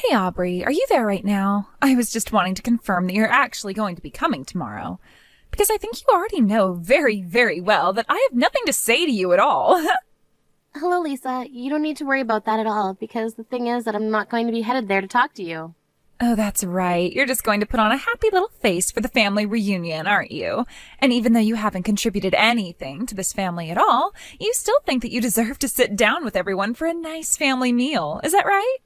Hey Aubrey, are you there right now? I was just wanting to confirm that you're actually going to be coming tomorrow. Because I think you already know very, very well that I have nothing to say to you at all. Hello, Lisa. You don't need to worry about that at all, because the thing is that I'm not going to be headed there to talk to you. Oh, that's right. You're just going to put on a happy little face for the family reunion, aren't you? And even though you haven't contributed anything to this family at all, you still think that you deserve to sit down with everyone for a nice family meal. Is that right?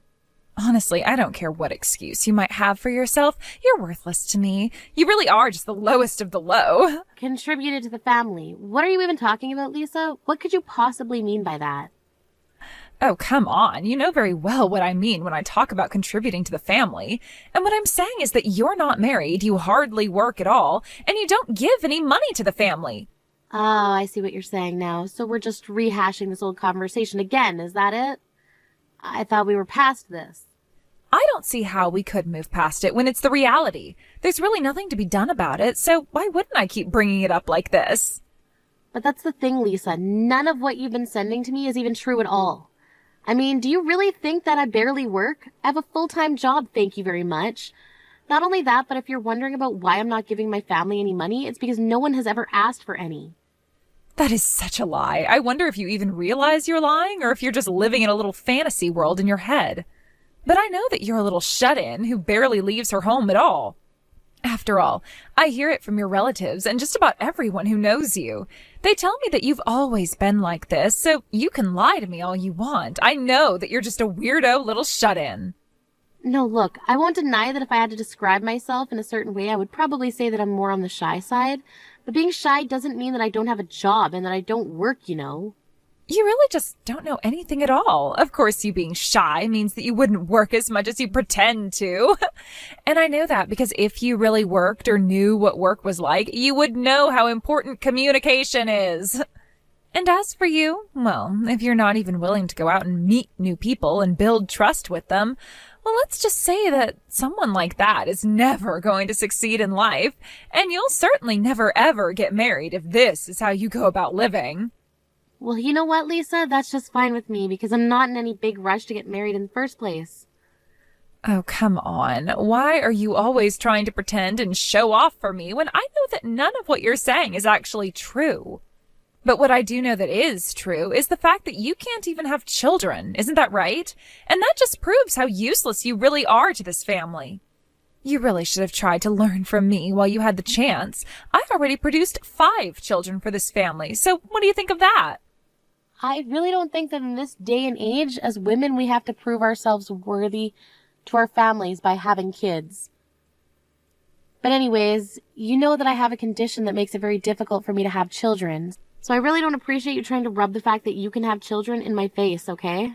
Honestly, I don't care what excuse you might have for yourself. You're worthless to me. You really are just the lowest of the low. Contributed to the family. What are you even talking about, Lisa? What could you possibly mean by that? Oh, come on. You know very well what I mean when I talk about contributing to the family. And what I'm saying is that you're not married, you hardly work at all, and you don't give any money to the family. Oh, I see what you're saying now. So we're just rehashing this old conversation again, is that it? I thought we were past this. I don't see how we could move past it when it's the reality. There's really nothing to be done about it, so why wouldn't I keep bringing it up like this? But that's the thing, Lisa. None of what you've been sending to me is even true at all. I mean, do you really think that I barely work? I have a full-time job, thank you very much. Not only that, but if you're wondering about why I'm not giving my family any money, it's because no one has ever asked for any. That is such a lie. I wonder if you even realize you're lying or if you're just living in a little fantasy world in your head. But I know that you're a little shut-in who barely leaves her home at all. After all, I hear it from your relatives and just about everyone who knows you. They tell me that you've always been like this, so you can lie to me all you want. I know that you're just a weirdo little shut-in. No, look, I won't deny that if I had to describe myself in a certain way, I would probably say that I'm more on the shy side. But being shy doesn't mean that I don't have a job and that I don't work, you know. You really just don't know anything at all. Of course, you being shy means that you wouldn't work as much as you pretend to. And I know that because if you really worked or knew what work was like, you would know how important communication is. And as for you, well, if you're not even willing to go out and meet new people and build trust with them, well, let's just say that someone like that is never going to succeed in life, and you'll certainly never ever get married if this is how you go about living. Well, you know what, Lisa? That's just fine with me because I'm not in any big rush to get married in the first place. Oh, come on. Why are you always trying to pretend and show off for me when I know that none of what you're saying is actually true? But what I do know that is true is the fact that you can't even have children. Isn't that right? And that just proves how useless you really are to this family. You really should have tried to learn from me while you had the chance. I already produced 5 children for this family, so what do you think of that? I really don't think that in this day and age, as women, we have to prove ourselves worthy to our families by having kids. But anyways, you know that I have a condition that makes it very difficult for me to have children. So I really don't appreciate you trying to rub the fact that you can have children in my face, okay?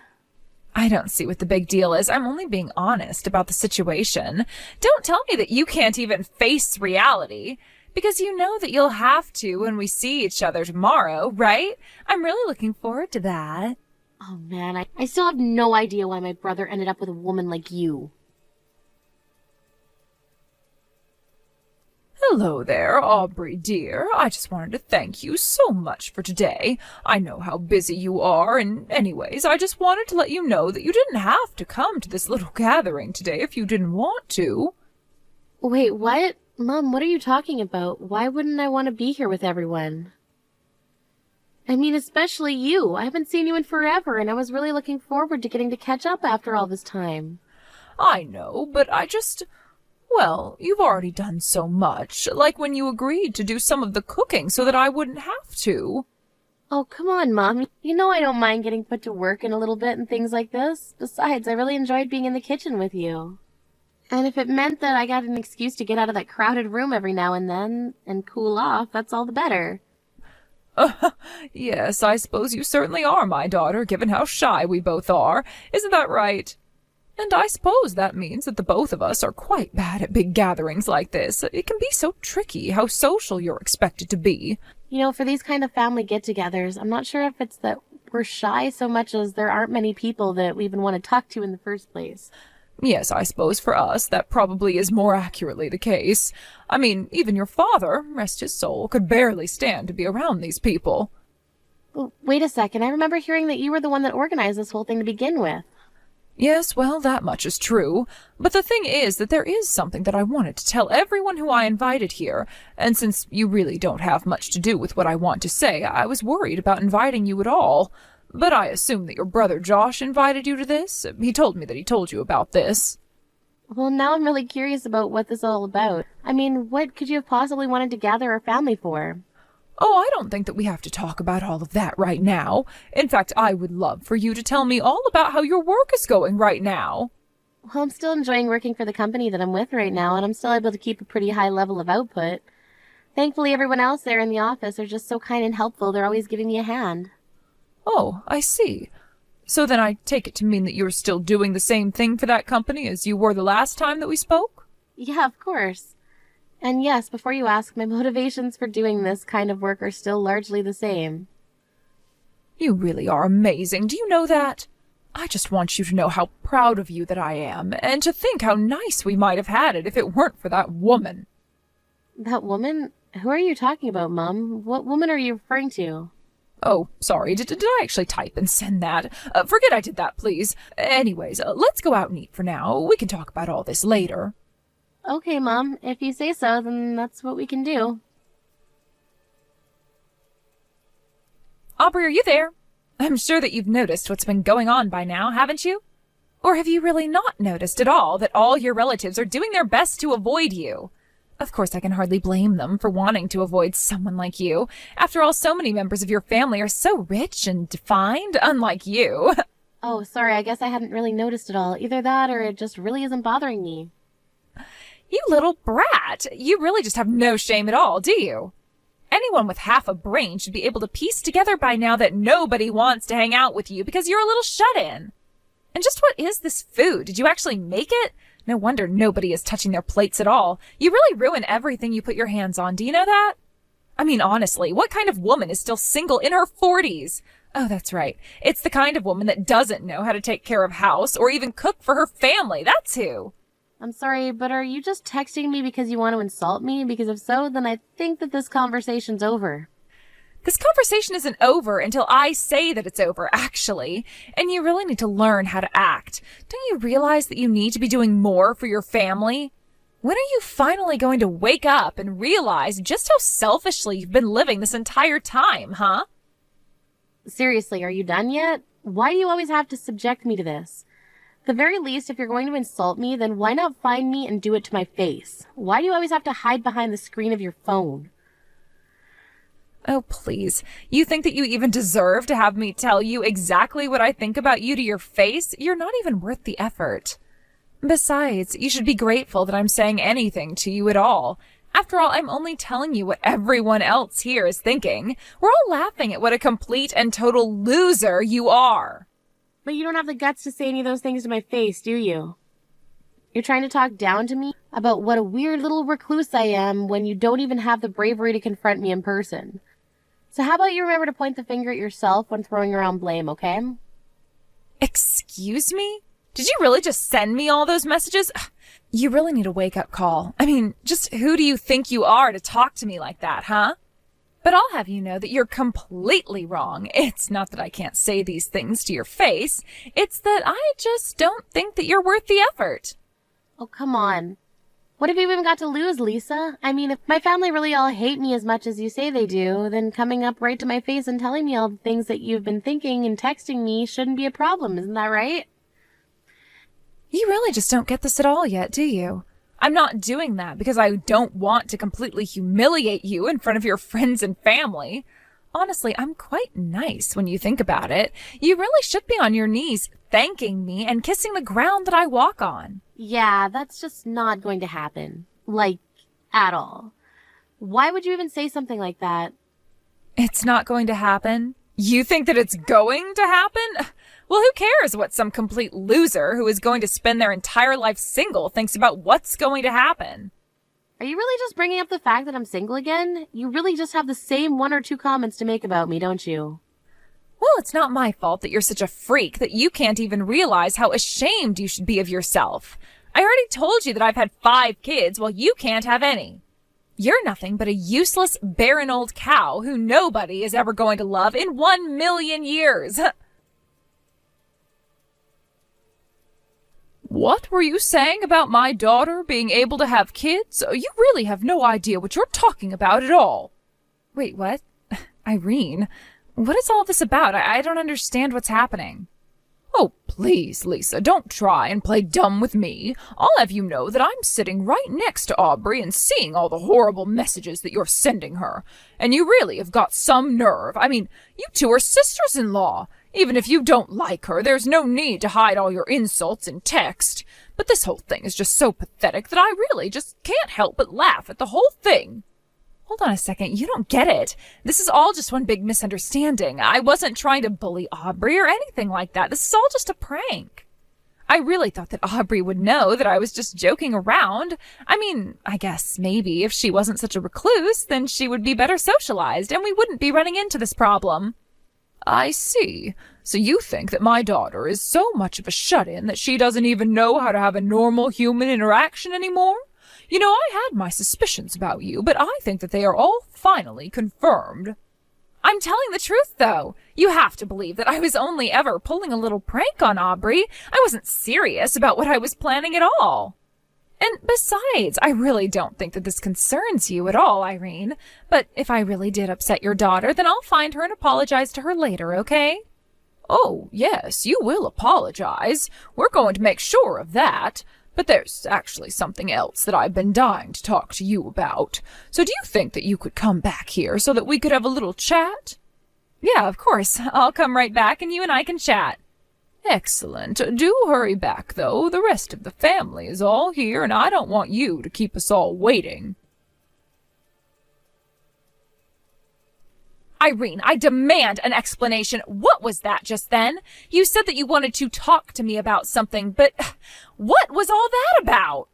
I don't see what the big deal is. I'm only being honest about the situation. Don't tell me that you can't even face reality. Because you know that you'll have to when we see each other tomorrow, right? I'm really looking forward to that. Oh man, I still have no idea why my brother ended up with a woman like you. Hello there, Aubrey dear. I just wanted to thank you so much for today. I know how busy you are, and anyways, I just wanted to let you know that you didn't have to come to this little gathering today if you didn't want to. Wait, what? Mom, what are you talking about? Why wouldn't I want to be here with everyone? I mean, especially you. I haven't seen you in forever, and I was really looking forward to getting to catch up after all this time. I know, but well, you've already done so much, like when you agreed to do some of the cooking so that I wouldn't have to. Oh, come on, Mom. You know I don't mind getting put to work in a little bit and things like this. Besides, I really enjoyed being in the kitchen with you. And if it meant that I got an excuse to get out of that crowded room every now and then and cool off, that's all the better. Yes, I suppose you certainly are my daughter, given how shy we both are. Isn't that right? And I suppose that means that the both of us are quite bad at big gatherings like this. It can be so tricky how social you're expected to be. You know, for these kind of family get-togethers, I'm not sure if it's that we're shy so much as there aren't many people that we even want to talk to in the first place. Yes, I suppose for us that probably is more accurately the case. I mean, even your father, rest his soul, could barely stand to be around these people. Well, wait a second. I remember hearing that you were the one that organized this whole thing to begin with. Yes, well, that much is true. But the thing is that there is something that I wanted to tell everyone who I invited here, and since you really don't have much to do with what I want to say, I was worried about inviting you at all. But I assume that your brother Josh invited you to this? He told me that he told you about this. Well, now I'm really curious about what this is all about. I mean, what could you have possibly wanted to gather our family for? Oh, I don't think that we have to talk about all of that right now. In fact, I would love for you to tell me all about how your work is going right now. Well, I'm still enjoying working for the company that I'm with right now, and I'm still able to keep a pretty high level of output. Thankfully, everyone else there in the office are just so kind and helpful. They're always giving me a hand. Oh, I see. So then I take it to mean that you're still doing the same thing for that company as you were the last time that we spoke? Yeah, of course. And yes, before you ask, my motivations for doing this kind of work are still largely the same. You really are amazing. Do you know that? I just want you to know how proud of you that I am, and to think how nice we might have had it if it weren't for that woman. That woman? Who are you talking about, Mum? What woman are you referring to? Oh, sorry, did I actually type and send that? Forget I did that, please. Anyways, let's go out and eat for now. We can talk about all this later. Okay, Mom. If you say so, then that's what we can do. Aubrey, are you there? I'm sure that you've noticed what's been going on by now, haven't you? Or have you really not noticed at all that all your relatives are doing their best to avoid you? Of course, I can hardly blame them for wanting to avoid someone like you. After all, so many members of your family are so rich and defined, unlike you. Oh, sorry, I guess I hadn't really noticed it all. Either that or it just really isn't bothering me. You little brat! You really just have no shame at all, do you? Anyone with half a brain should be able to piece together by now that nobody wants to hang out with you because you're a little shut-in. And just what is this food? Did you actually make it? No wonder nobody is touching their plates at all. You really ruin everything you put your hands on. Do you know that? I mean, honestly, what kind of woman is still single in her 40s? Oh, that's right. It's the kind of woman that doesn't know how to take care of house or even cook for her family. That's who. I'm sorry, but are you just texting me because you want to insult me? Because if so, then I think that this conversation's over. This conversation isn't over until I say that it's over, actually. And you really need to learn how to act. Don't you realize that you need to be doing more for your family? When are you finally going to wake up and realize just how selfishly you've been living this entire time, huh? Seriously, are you done yet? Why do you always have to subject me to this? At the very least, if you're going to insult me, then why not find me and do it to my face? Why do you always have to hide behind the screen of your phone? Oh, please. You think that you even deserve to have me tell you exactly what I think about you to your face? You're not even worth the effort. Besides, you should be grateful that I'm saying anything to you at all. After all, I'm only telling you what everyone else here is thinking. We're all laughing at what a complete and total loser you are. But you don't have the guts to say any of those things to my face, do you? You're trying to talk down to me about what a weird little recluse I am when you don't even have the bravery to confront me in person. So how about you remember to point the finger at yourself when throwing around blame, okay? Excuse me? Did you really just send me all those messages? You really need a wake-up call. I mean, just who do you think you are to talk to me like that, huh? But I'll have you know that you're completely wrong. It's not that I can't say these things to your face. It's that I just don't think that you're worth the effort. Oh, come on. What have you even got to lose, Lisa? I mean, if my family really all hate me as much as you say they do, then coming up right to my face and telling me all the things that you've been thinking and texting me shouldn't be a problem, isn't that right? You really just don't get this at all yet, do you? I'm not doing that because I don't want to completely humiliate you in front of your friends and family. Honestly, I'm quite nice when you think about it. You really should be on your knees thanking me and kissing the ground that I walk on. Yeah, that's just not going to happen. Like, at all. Why would you even say something like that? It's not going to happen? You think that it's going to happen? Well, who cares what some complete loser who is going to spend their entire life single thinks about what's going to happen? Are you really just bringing up the fact that I'm single again? You really just have the same one or two comments to make about me, don't you? Well, it's not my fault that you're such a freak that you can't even realize how ashamed you should be of yourself. I already told you that I've had 5 kids while you can't have any. You're nothing but a useless, barren old cow who nobody is ever going to love in 1,000,000 years. What were you saying about my daughter being able to have kids? You really have no idea what you're talking about at all. Wait, what? Irene, what is all this about? I don't understand what's happening. Oh, please, Lisa, don't try and play dumb with me. I'll have you know that I'm sitting right next to Aubrey and seeing all the horrible messages that you're sending her. And you really have got some nerve. I mean, you two are sisters-in-law. Even if you don't like her, there's no need to hide all your insults in text. But this whole thing is just so pathetic that I really just can't help but laugh at the whole thing. Hold on a second, you don't get it. This is all just one big misunderstanding. I wasn't trying to bully Aubrey or anything like that. This is all just a prank. I really thought that Aubrey would know that I was just joking around. I mean, I guess maybe if she wasn't such a recluse, then she would be better socialized and we wouldn't be running into this problem. I see. So you think that my daughter is so much of a shut-in that she doesn't even know how to have a normal human interaction anymore? You know, I had my suspicions about you, but I think that they are all finally confirmed. I'm telling the truth, though. You have to believe that I was only ever pulling a little prank on Aubrey. I wasn't serious about what I was planning at all. And besides, I really don't think that this concerns you at all, Irene. But if I really did upset your daughter, then I'll find her and apologize to her later, okay? Oh, yes, you will apologize. We're going to make sure of that. But there's actually something else that I've been dying to talk to you about. So do you think that you could come back here so that we could have a little chat? Yeah, of course. I'll come right back and you and I can chat. Excellent. Do hurry back, though. The rest of the family is all here, and I don't want you to keep us all waiting. Irene, I demand an explanation. What was that just then? You said that you wanted to talk to me about something, but what was all that about?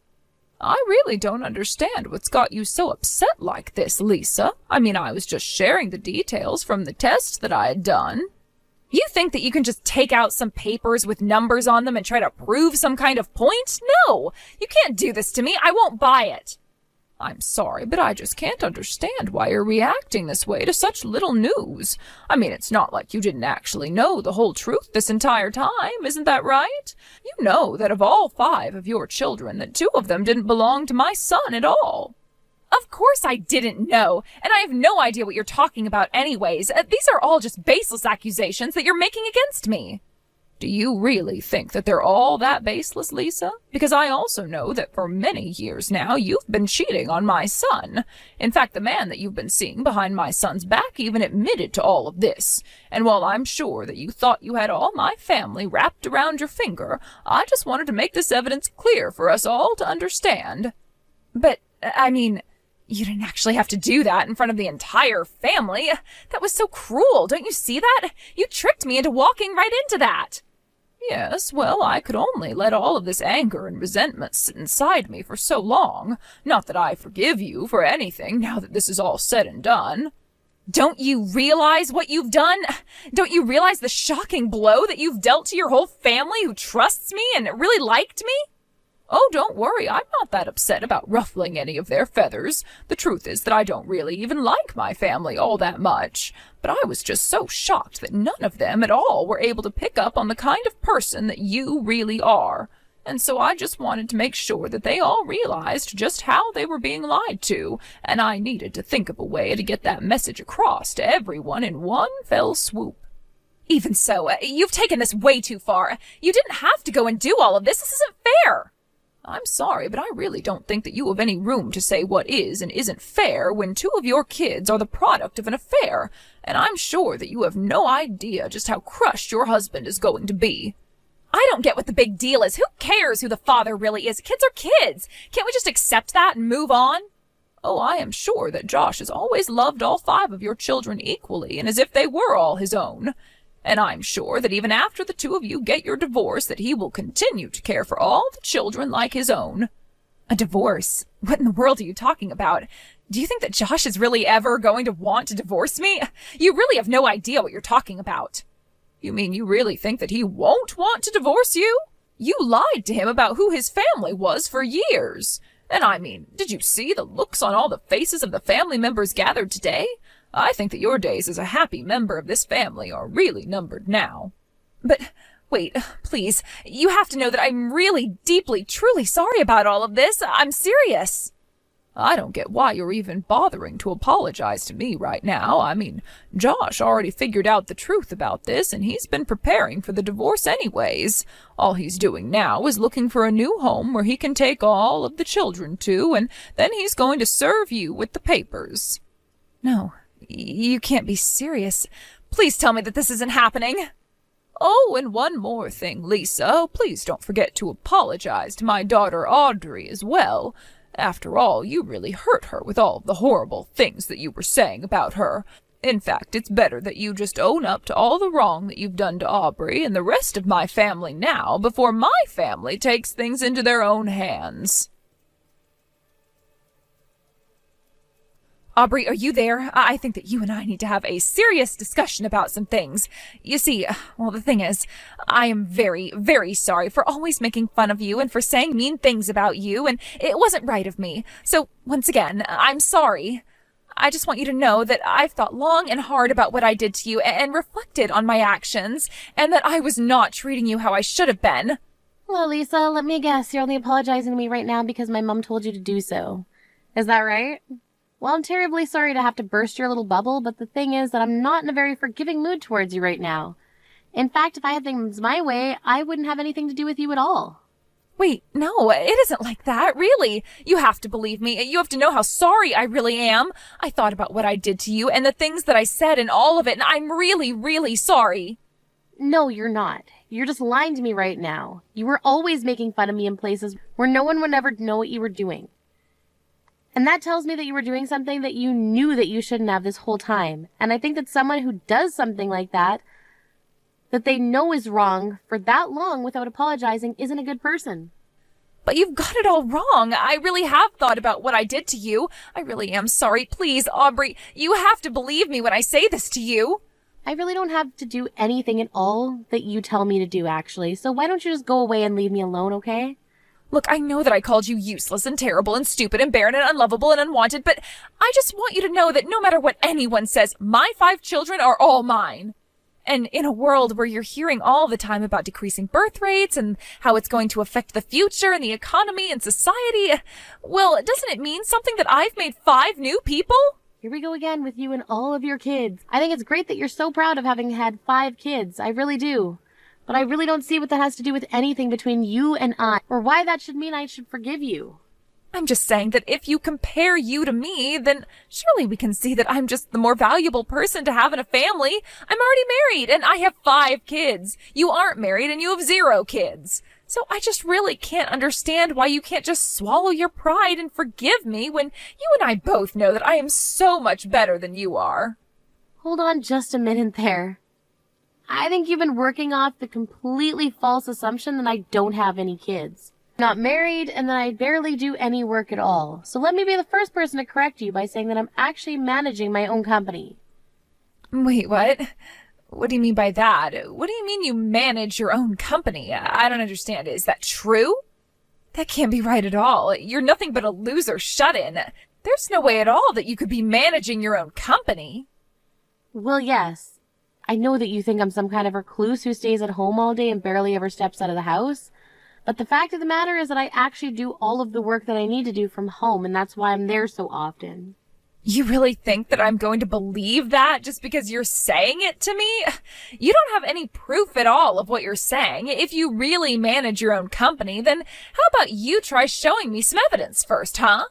I really don't understand what's got you so upset like this, Lisa. I mean, I was just sharing the details from the test that I had done. You think that you can just take out some papers with numbers on them and try to prove some kind of point? No, you can't do this to me. I won't buy it. I'm sorry, but I just can't understand why you're reacting this way to such little news. I mean, it's not like you didn't actually know the whole truth this entire time, isn't that right? You know that of all 5 of your children, that 2 of them didn't belong to my son at all. Of course I didn't know, and I have no idea what you're talking about anyways. These are all just baseless accusations that you're making against me. Do you really think that they're all that baseless, Lisa? Because I also know that for many years now you've been cheating on my son. In fact, the man that you've been seeing behind my son's back even admitted to all of this. And while I'm sure that you thought you had all my family wrapped around your finger, I just wanted to make this evidence clear for us all to understand. But, I mean, you didn't actually have to do that in front of the entire family. That was so cruel, don't you see that? You tricked me into walking right into that. Yes, well, I could only let all of this anger and resentment sit inside me for so long. Not that I forgive you for anything now that this is all said and done. Don't you realize what you've done? Don't you realize the shocking blow that you've dealt to your whole family who trusts me and really liked me? Oh, don't worry, I'm not that upset about ruffling any of their feathers. The truth is that I don't really even like my family all that much. But I was just so shocked that none of them at all were able to pick up on the kind of person that you really are. And so I just wanted to make sure that they all realized just how they were being lied to, and I needed to think of a way to get that message across to everyone in one fell swoop. Even so, you've taken this way too far. You didn't have to go and do all of this. This isn't fair. I'm sorry, but I really don't think that you have any room to say what is and isn't fair when 2 of your kids are the product of an affair, and I'm sure that you have no idea just how crushed your husband is going to be. I don't get what the big deal is. Who cares who the father really is? Kids are kids. Can't we just accept that and move on? Oh, I am sure that Josh has always loved all 5 of your children equally and as if they were all his own. And I'm sure that even after the 2 of you get your divorce, that he will continue to care for all the children like his own. A divorce? What in the world are you talking about? Do you think that Josh is really ever going to want to divorce me? You really have no idea what you're talking about. You mean you really think that he won't want to divorce you? You lied to him about who his family was for years. And I mean, did you see the looks on all the faces of the family members gathered today? I think that your days as a happy member of this family are really numbered now. But Wait, please, you have to know that I'm really, deeply, truly sorry about all of this. I'm serious. I don't get why you're even bothering to apologize to me right now. I mean, Josh already figured out the truth about this, and he's been preparing for the divorce anyways. All he's doing now is looking for a new home where he can take all of the children to, and then he's going to serve you with the papers. No, you can't be serious. Please tell me that this isn't happening. Oh, and one more thing, Lisa. Please don't forget to apologize to my daughter Audrey as well. After all, you really hurt her with all the horrible things that you were saying about her. In fact, it's better that you just own up to all the wrong that you've done to Aubrey and the rest of my family now before my family takes things into their own hands. Aubrey, are you there? I think that you and I need to have a serious discussion about some things. You see, well, the thing is, I am very, very sorry for always making fun of you and for saying mean things about you, and it wasn't right of me. So, once again, I'm sorry. I just want you to know that I've thought long and hard about what I did to you and reflected on my actions, and that I was not treating you how I should have been. Well, Lisa, let me guess. You're only apologizing to me right now because my mom told you to do so. Is that right? Well, I'm terribly sorry to have to burst your little bubble, but the thing is that I'm not in a very forgiving mood towards you right now. In fact, if I had things my way, I wouldn't have anything to do with you at all. Wait, no, it isn't like that, really. You have to believe me. You have to know how sorry I really am. I thought about what I did to you and the things that I said and all of it, and I'm really, really sorry. No, you're not. You're just lying to me right now. You were always making fun of me in places where no one would ever know what you were doing. And that tells me that you were doing something that you knew that you shouldn't have this whole time. And I think that someone who does something like that they know is wrong for that long without apologizing isn't a good person. But you've got it all wrong. I really have thought about what I did to you. I really am sorry. Please, Aubrey, you have to believe me when I say this to you. I really don't have to do anything at all that you tell me to do, actually. So why don't you just go away and leave me alone, okay? Look, I know that I called you useless and terrible and stupid and barren and unlovable and unwanted, but I just want you to know that no matter what anyone says, my 5 children are all mine. And in a world where you're hearing all the time about decreasing birth rates and how it's going to affect the future and the economy and society, well, doesn't it mean something that I've made 5 new people? Here we go again with you and all of your kids. I think it's great that you're so proud of having had 5 kids. I really do. But I really don't see what that has to do with anything between you and I, or why that should mean I should forgive you. I'm just saying that if you compare you to me, then surely we can see that I'm just the more valuable person to have in a family. I'm already married, and I have 5 kids. You aren't married, and you have 0 kids. So I just really can't understand why you can't just swallow your pride and forgive me when you and I both know that I am so much better than you are. Hold on just a minute there. I think you've been working off the completely false assumption that I don't have any kids. I'm not married and that I barely do any work at all. So let me be the first person to correct you by saying that I'm actually managing my own company. Wait, what? What do you mean by that? What do you mean you manage your own company? I don't understand. Is that true? That can't be right at all. You're nothing but a loser shut-in. There's no way at all that you could be managing your own company. Well, yes. I know that you think I'm some kind of recluse who stays at home all day and barely ever steps out of the house. But the fact of the matter is that I actually do all of the work that I need to do from home, and that's why I'm there so often. You really think that I'm going to believe that just because you're saying it to me? You don't have any proof at all of what you're saying. If you really manage your own company, then how about you try showing me some evidence first, huh?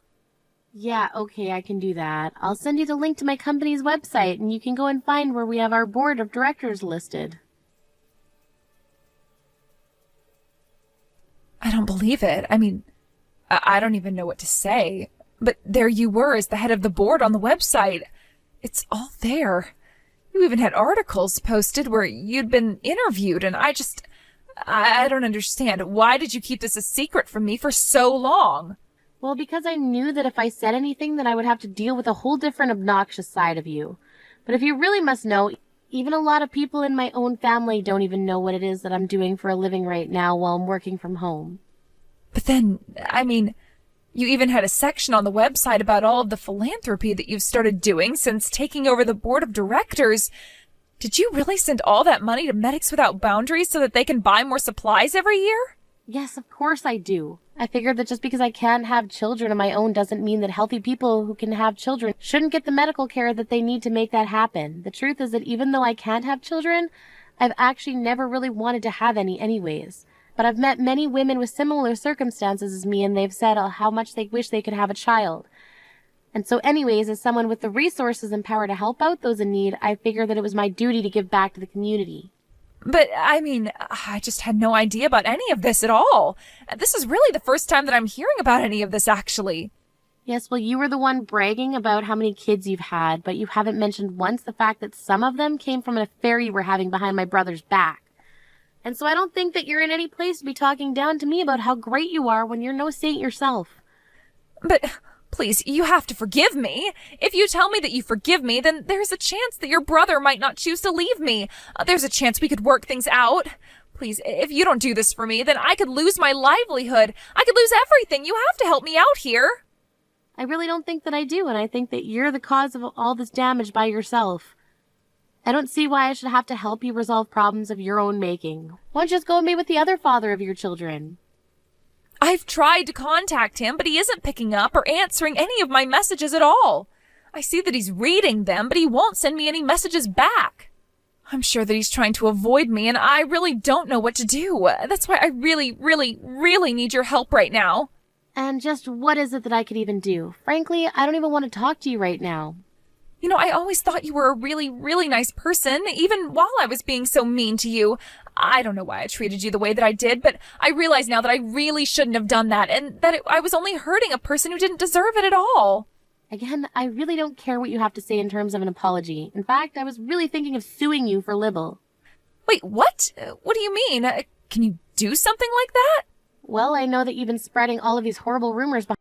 Yeah, okay, I can do that. I'll send you the link to my company's website, and you can go and find where we have our board of directors listed. I don't believe it. I mean, I don't even know what to say. But there you were as the head of the board on the website. It's all there. You even had articles posted where you'd been interviewed, and I don't understand. Why did you keep this a secret from me for so long? Well, because I knew that if I said anything, then I would have to deal with a whole different obnoxious side of you. But if you really must know, even a lot of people in my own family don't even know what it is that I'm doing for a living right now while I'm working from home. But then, I mean, you even had a section on the website about all of the philanthropy that you've started doing since taking over the board of directors. Did you really send all that money to Medics Without Boundaries so that they can buy more supplies every year? Yes, of course I do. I figured that just because I can't have children of my own doesn't mean that healthy people who can have children shouldn't get the medical care that they need to make that happen. The truth is that even though I can't have children, I've actually never really wanted to have any anyways. But I've met many women with similar circumstances as me, and they've said how much they wish they could have a child. And so anyways, as someone with the resources and power to help out those in need, I figured that it was my duty to give back to the community. But, I just had no idea about any of this at all. This is really the first time that I'm hearing about any of this, actually. Yes, well, you were the one bragging about how many kids you've had, but you haven't mentioned once the fact that some of them came from an affair you were having behind my brother's back. And so I don't think that you're in any place to be talking down to me about how great you are when you're no saint yourself. But please, you have to forgive me. If you tell me that you forgive me, then there's a chance that your brother might not choose to leave me. There's a chance we could work things out. Please, if you don't do this for me, then I could lose my livelihood. I could lose everything. You have to help me out here. I really don't think that I do, and I think that you're the cause of all this damage by yourself. I don't see why I should have to help you resolve problems of your own making. Why don't you just go and be with the other father of your children? I've tried to contact him, but he isn't picking up or answering any of my messages at all. I see that he's reading them, but he won't send me any messages back. I'm sure that he's trying to avoid me, and I really don't know what to do. That's why I really, really, really need your help right now. And just what is it that I could even do? Frankly, I don't even want to talk to you right now. You know, I always thought you were a really, really nice person, even while I was being so mean to you. I don't know why I treated you the way that I did, but I realize now that I really shouldn't have done that, and that I was only hurting a person who didn't deserve it at all. Again, I really don't care what you have to say in terms of an apology. In fact, I was really thinking of suing you for libel. Wait, what? What do you mean? Can you do something like that? Well, I know that you've been spreading all of these horrible rumors behind